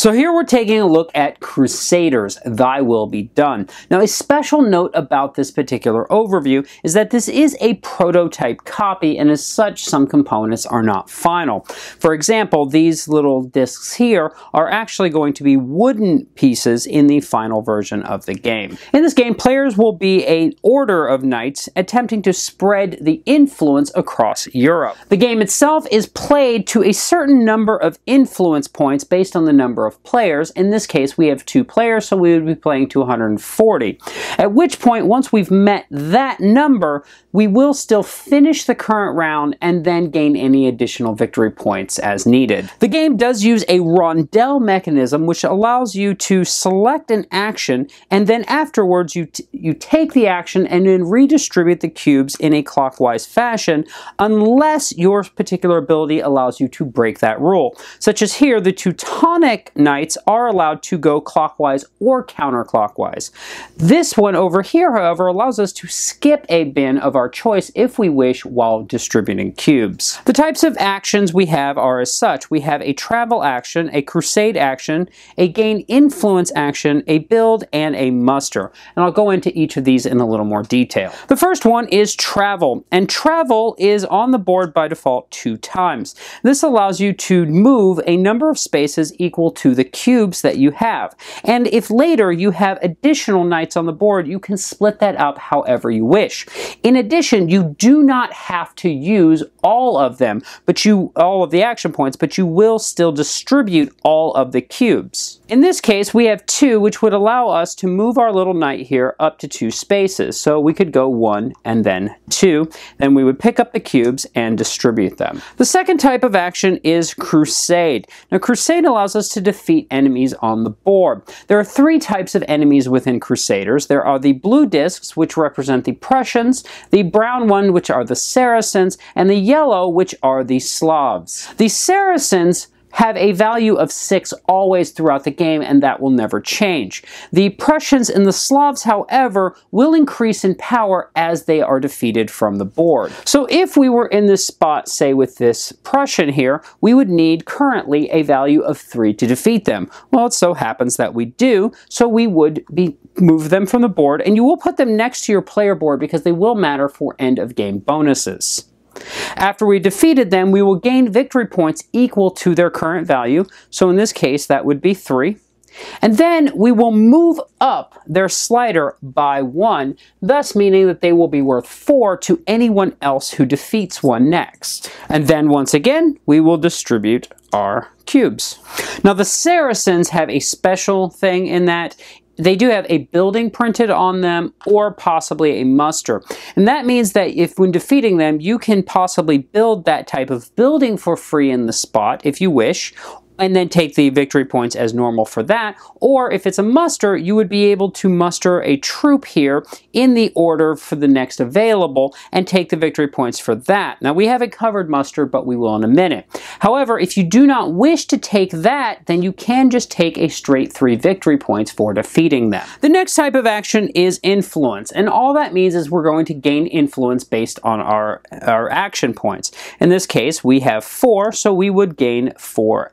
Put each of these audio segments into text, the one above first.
So here we're taking a look at Crusaders, Thy Will Be Done. Now a special note about this particular overview is that this is a prototype copy, and as such some components are not final. For example, these little discs here are actually going to be wooden pieces in the final version of the game. In this game, players will be an order of knights attempting to spread the influence across Europe. The game itself is played to a certain number of influence points based on the number of players. In this case, we have 2 players, so we would be playing to 140. At which point, once we've met that number, we will still finish the current round and then gain any additional victory points as needed. The game does use a Rondel mechanism, which allows you to select an action, and then afterwards you take the action and then redistribute the cubes in a clockwise fashion, unless your particular ability allows you to break that rule. Such as here, the Teutonic knights are allowed to go clockwise or counterclockwise. This one over here, however, allows us to skip a bin of our choice if we wish while distributing cubes. The types of actions we have are as such. We have a travel action, a crusade action, a gain influence action, a build, and a muster. And I'll go into each of these in a little more detail. The first one is travel, and travel is on the board by default 2 times. This allows you to move a number of spaces equal to the cubes that you have. And if later you have additional knights on the board, you can split that up however you wish. In addition, you do not have to use all of them, all of the action points, but you will still distribute all of the cubes. In this case, we have 2, which would allow us to move our little knight here up to 2 spaces. So we could go 1 and then 2. Then we would pick up the cubes and distribute them. The second type of action is crusade. Now, crusade allows us to defeat enemies on the board. There are 3 types of enemies within Crusaders. There are the blue discs, which represent the Prussians, the brown one, which are the Saracens, and the yellow, which are the Slavs. The Saracens have a value of 6 always throughout the game, and that will never change. The Prussians and the Slavs, however, will increase in power as they are defeated from the board. So if we were in this spot, say with this Prussian here, we would need currently a value of 3 to defeat them. Well, it so happens that we do, so we would move them from the board, and you will put them next to your player board because they will matter for end of game bonuses. After we defeated them, we will gain victory points equal to their current value. So in this case, that would be 3. And then we will move up their slider by 1, thus meaning that they will be worth 4 to anyone else who defeats one next. And then once again, we will distribute our cubes. Now the Saracens have a special thing in that they do have a building printed on them or possibly a muster. And that means that if when defeating them, you can possibly build that type of building for free in the spot if you wish, and then take the victory points as normal for that. Or if it's a muster, you would be able to muster a troop here in the order for the next available and take the victory points for that. Now we haven't covered muster, but we will in a minute. However, if you do not wish to take that, then you can just take a straight 3 victory points for defeating them. The next type of action is influence, and all that means is we're going to gain influence based on our action points. In this case, we have 4, so we would gain 4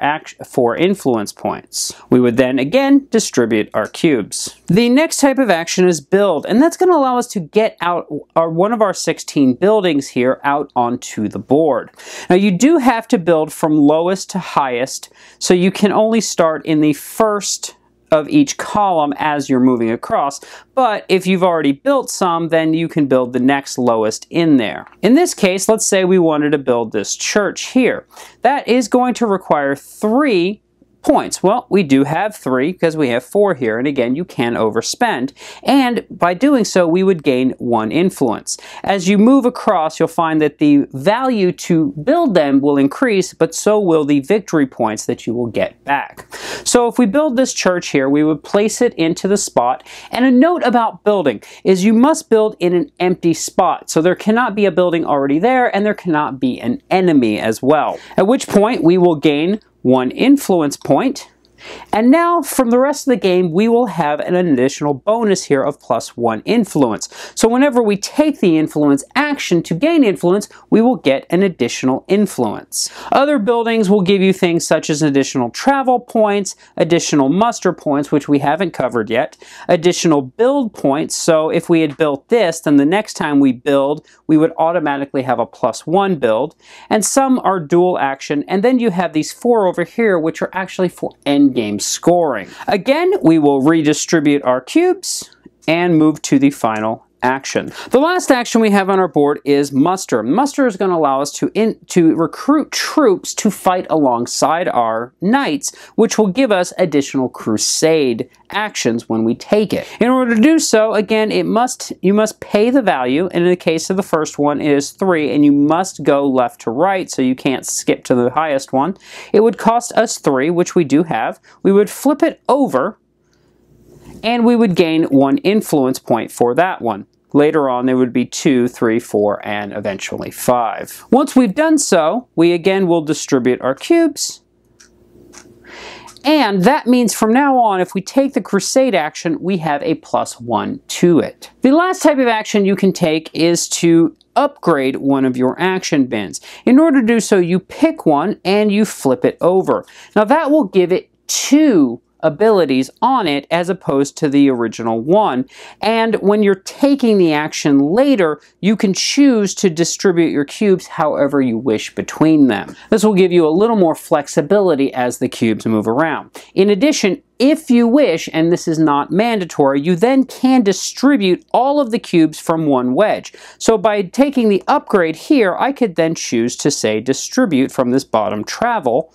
influence points. We would then again distribute our cubes. The next type of action is build, and that's going to allow us to get out one of our 16 buildings here out onto the board. Now you do have to build from lowest to highest, so you can only start in the first of each column as you're moving across, but if you've already built some, then you can build the next lowest in there. In this case, let's say we wanted to build this church here. That is going to require 3 points. Well, we do have 3 because we have 4 here, and again, you can overspend, and by doing so, we would gain 1 influence. As you move across, you'll find that the value to build them will increase, but so will the victory points that you will get back. So if we build this church here, we would place it into the spot, and a note about building is you must build in an empty spot, so there cannot be a building already there, and there cannot be an enemy as well. At which point, we will gain 1 influence point, And now, from the rest of the game, we will have an additional bonus here of +1 influence. So whenever we take the influence action to gain influence, we will get an additional influence. Other buildings will give you things such as additional travel points, additional muster points, which we haven't covered yet, additional build points. So if we had built this, then the next time we build, we would automatically have a +1 build. And some are dual action, and then you have these 4 over here, which are actually for endgame scoring. Again, we will redistribute our cubes and move to the final action. The last action we have on our board is muster. Muster is going to allow us to recruit troops to fight alongside our knights, which will give us additional crusade actions when we take it. In order to do so, again, you must pay the value, and in the case of the first one, it is 3, and you must go left to right, so you can't skip to the highest one. It would cost us 3, which we do have. We would flip it over, and we would gain 1 influence point for that one. Later on, there would be 2, 3, 4, and eventually 5. Once we've done so, we again will distribute our cubes. And that means from now on, if we take the crusade action, we have a +1 to it. The last type of action you can take is to upgrade one of your action bins. In order to do so, you pick one and you flip it over. Now that will give it 2 abilities on it as opposed to the original 1. And when you're taking the action later, you can choose to distribute your cubes however you wish between them. This will give you a little more flexibility as the cubes move around. In addition, if you wish, and this is not mandatory, you then can distribute all of the cubes from one wedge. So by taking the upgrade here, I could then choose to say distribute from this bottom travel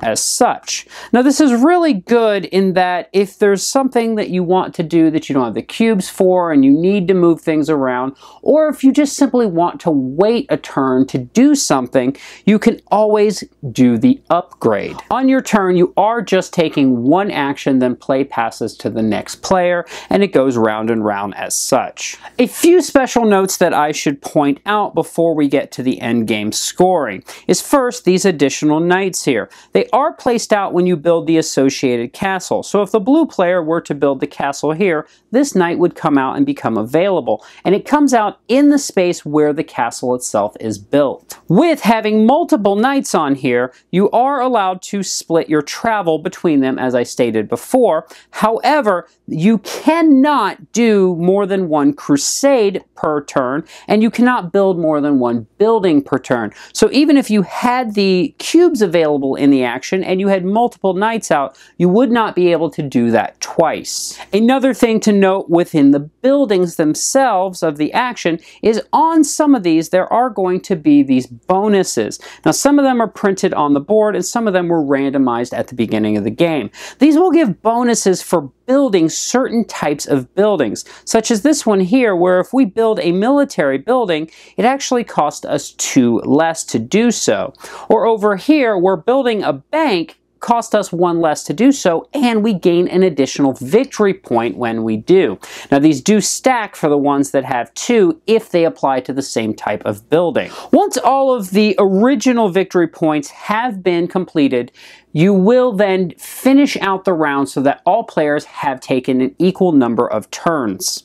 as such. Now this is really good in that if there's something that you want to do that you don't have the cubes for and you need to move things around, or if you just simply want to wait a turn to do something, you can always do the upgrade. On your turn, you are just taking one action, then play passes to the next player, and it goes round and round as such. A few special notes that I should point out before we get to the end game scoring is first these additional knights here. They are placed out when you build the associated castle. So if the blue player were to build the castle here, this knight would come out and become available. And it comes out in the space where the castle itself is built. With having multiple knights on here, you are allowed to split your travel between them, as I stated before. However, you cannot do more than 1 crusade per turn, and you cannot build more than 1 building per turn. So even if you had the cubes available in the action and you had multiple knights out, you would not be able to do that twice. Another thing to note within the buildings themselves of the action is on some of these there are going to be these bonuses. Now some of them are printed on the board and some of them were randomized at the beginning of the game. These will give bonuses for building certain types of buildings, such as this one here, where if we build a military building, it actually costs us 2 less to do so. Or over here, we're building a bank, cost us 1 less to do so, and we gain an additional victory point when we do. Now these do stack for the ones that have 2 if they apply to the same type of building. Once all of the original victory points have been completed, you will then finish out the round so that all players have taken an equal number of turns.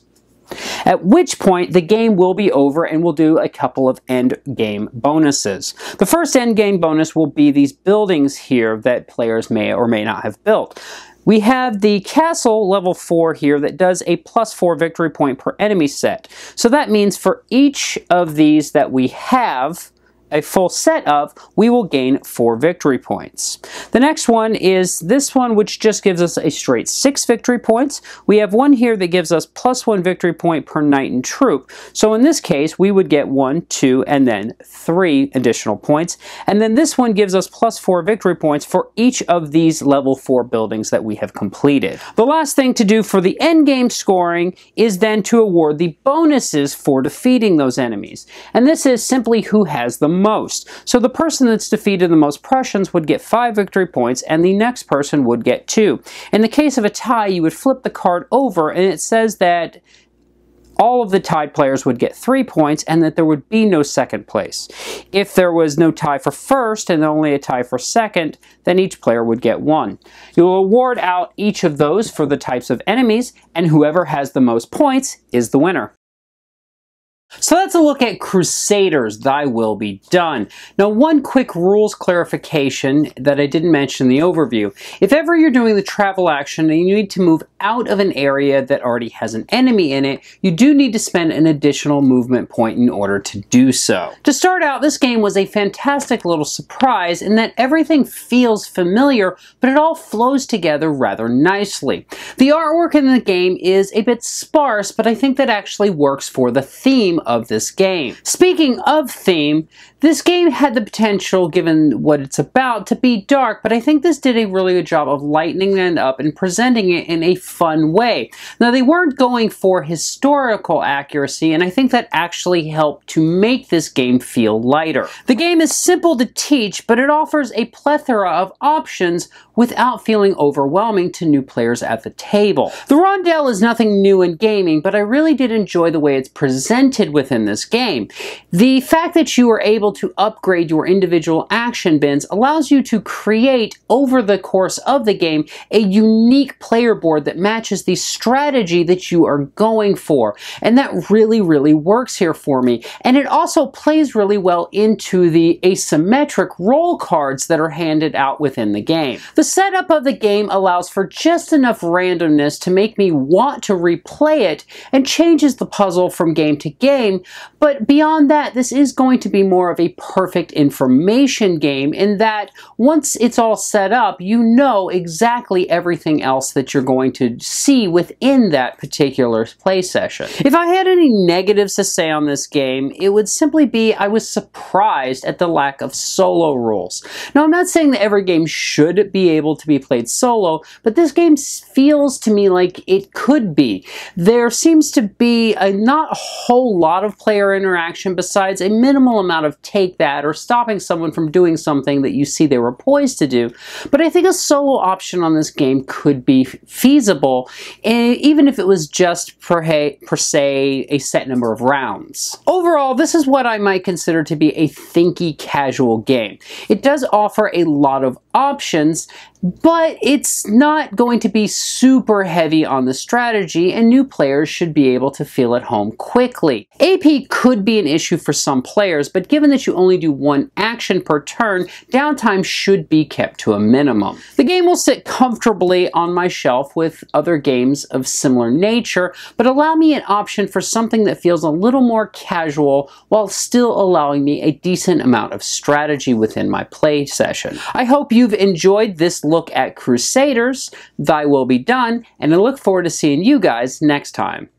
At which point the game will be over and we'll do a couple of end game bonuses. The first end game bonus will be these buildings here that players may or may not have built. We have the castle level 4 here that does a +4 victory point per enemy set. So that means for each of these that we have a full set of, we will gain 4 victory points. The next one is this one, which just gives us a straight 6 victory points. We have one here that gives us +1 victory point per knight and troop. So in this case, we would get 1, 2, and then 3 additional points. And then this one gives us +4 victory points for each of these level 4 buildings that we have completed. The last thing to do for the end game scoring is then to award the bonuses for defeating those enemies. And this is simply who has the most. So the person that's defeated the most Prussians would get 5 victory points and the next person would get 2. In the case of a tie, you would flip the card over and it says that all of the tied players would get 3 points and that there would be no second place. If there was no tie for first and only a tie for second, then each player would get 1. You'll award out each of those for the types of enemies, and whoever has the most points is the winner. So that's a look at Crusaders, Thy Will Be Done. Now, one quick rules clarification that I didn't mention in the overview. If ever you're doing the travel action and you need to move out of an area that already has an enemy in it, you do need to spend an additional movement point in order to do so. To start out, this game was a fantastic little surprise in that everything feels familiar, but it all flows together rather nicely. The artwork in the game is a bit sparse, but I think that actually works for the theme of this game. Speaking of theme, this game had the potential, given what it's about, to be dark, but I think this did a really good job of lightening it up and presenting it in a fun way. Now, they weren't going for historical accuracy, and I think that actually helped to make this game feel lighter. The game is simple to teach, but it offers a plethora of options without feeling overwhelming to new players at the table. The Rondel is nothing new in gaming, but I really did enjoy the way it's presented within this game. The fact that you are able to upgrade your individual action bins allows you to create, over the course of the game, a unique player board that matches the strategy that you are going for. And that really works here for me. And it also plays really well into the asymmetric roll cards that are handed out within the game. The setup of the game allows for just enough randomness to make me want to replay it, and changes the puzzle from game to game, but beyond that, this is going to be more of a perfect information game in that once it's all set up, you know exactly everything else that you're going to see within that particular play session. If I had any negatives to say on this game, it would simply be I was surprised at the lack of solo rules. Now, I'm not saying that every game should be able to be played solo, but this game feels to me like it could be. There seems to be not a whole lot of player interaction besides a minimal amount of take that or stopping someone from doing something that you see they were poised to do, but I think a solo option on this game could be feasible, even if it was just per se a set number of rounds. Overall, this is what I might consider to be a thinky casual game. It does offer a lot of options, but it's not going to be super heavy on the strategy, and new players should be able to feel at home quickly. AP could be an issue for some players, but given that you only do one action per turn, downtime should be kept to a minimum. The game will sit comfortably on my shelf with other games of similar nature, but allow me an option for something that feels a little more casual while still allowing me a decent amount of strategy within my play session. I hope you've enjoyed this look at Crusaders, Thy Will Be Done, and I look forward to seeing you guys next time.